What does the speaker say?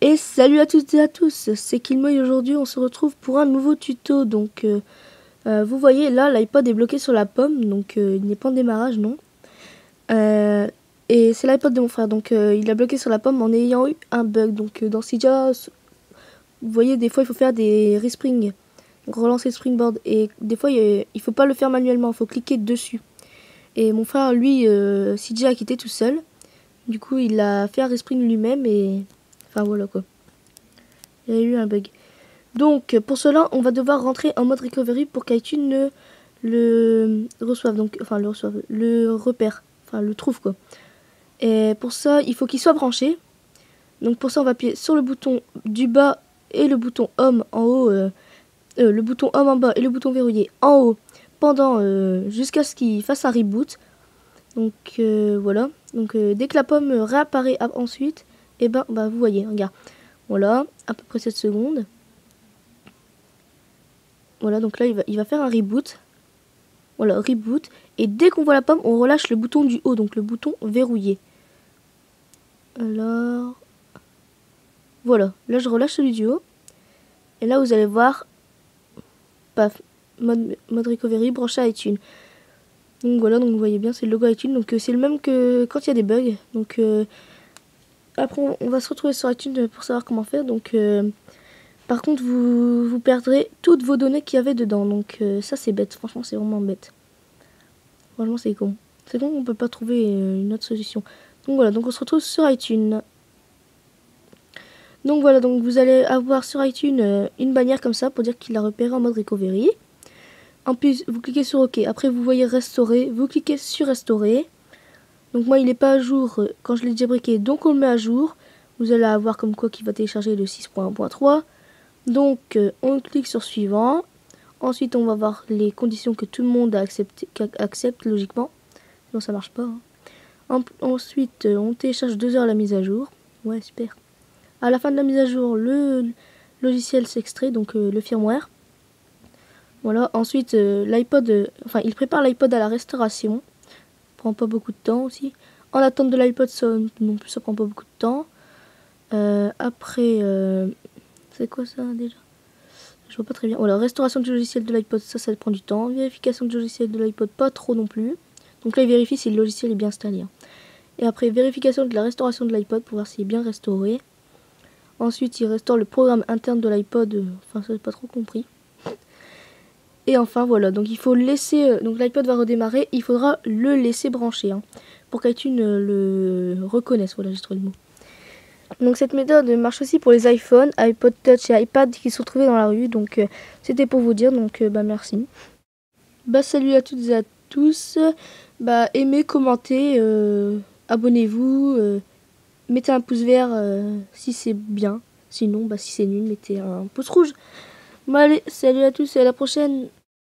Et salut à toutes et à tous, c'est Kilmo et aujourd'hui on se retrouve pour un nouveau tuto. Donc vous voyez là l'iPod est bloqué sur la pomme, donc il n'est pas en démarrage, non. Et c'est l'iPod de mon frère, donc il a bloqué sur la pomme en ayant eu un bug. Donc dans Cydia, vous voyez des fois il faut faire des resprings, donc relancer le springboard, et des fois il faut pas le faire manuellement, il faut cliquer dessus. Et mon frère lui, Cydia a quitté tout seul, du coup il a fait un respring lui-même et... Enfin voilà quoi. Il y a eu un bug. Donc pour cela, on va devoir rentrer en mode recovery pour qu'iTunes ne le reçoive. Donc, enfin le reçoive, le repère, enfin le trouve quoi. Et pour ça, il faut qu'il soit branché. Donc pour ça, on va appuyer sur le bouton du bas et le bouton Home en haut. Le bouton Home en bas et le bouton verrouillé en haut pendant jusqu'à ce qu'il fasse un reboot. Donc voilà. Donc dès que la pomme réapparaît ensuite, et ben bah, vous voyez, regarde. Voilà, à peu près 7 secondes. Voilà, donc là, il va faire un reboot. Voilà, reboot. Et dès qu'on voit la pomme, on relâche le bouton du haut, donc le bouton verrouillé. Alors... Voilà, là, je relâche celui du haut. Et là, vous allez voir... Paf, mode recovery, branché à iTunes. Donc voilà, donc vous voyez bien, c'est le logo iTunes. Donc c'est le même que quand il y a des bugs. Donc après, on va se retrouver sur iTunes pour savoir comment faire. Donc... Par contre, vous perdrez toutes vos données qu'il y avait dedans. Donc ça, c'est bête. Franchement, c'est vraiment bête. Franchement, c'est con. C'est con qu'on peut pas trouver une autre solution. Donc voilà, donc on se retrouve sur iTunes. Donc voilà, donc vous allez avoir sur iTunes une bannière comme ça pour dire qu'il a repéré en mode recovery. En plus, vous cliquez sur OK. Après, vous voyez restaurer. Vous cliquez sur restaurer. Donc moi, il n'est pas à jour quand je l'ai jailbreaké. Donc on le met à jour. Vous allez avoir comme quoi qu'il va télécharger le 6.1.3. Donc on clique sur suivant. Ensuite on va voir les conditions que tout le monde accepte logiquement. Sinon ça marche pas. Ensuite on télécharge 2 heures la mise à jour. Ouais, super. À la fin de la mise à jour, le logiciel s'extrait, donc le firmware. Voilà, ensuite l'iPod, enfin il prépare l'iPod à la restauration. Prend pas beaucoup de temps aussi. En attente de l'iPod, ça non plus, ça prend pas beaucoup de temps. Après c'est quoi ça déjà? Je vois pas très bien. Voilà, restauration du logiciel de l'iPod, ça prend du temps. Vérification du logiciel de l'iPod, pas trop non plus. Donc là, il vérifie si le logiciel est bien installé. Et après, vérification de la restauration de l'iPod pour voir s'il est bien restauré. Ensuite, il restaure le programme interne de l'iPod. Enfin, ça, j'ai pas trop compris. Et enfin, voilà. Donc, il faut laisser... donc, l'iPod va redémarrer. Il faudra le laisser brancher pour qu'iTunes le reconnaisse. Voilà, j'ai trouvé le mot. Donc cette méthode marche aussi pour les iPhones, iPod Touch et iPad qui se retrouvaient dans la rue. Donc c'était pour vous dire, donc bah merci. Bah salut à toutes et à tous. Bah aimez, commentez, abonnez-vous, mettez un pouce vert si c'est bien. Sinon, bah si c'est nul, mettez un pouce rouge. Bon allez, salut à tous et à la prochaine.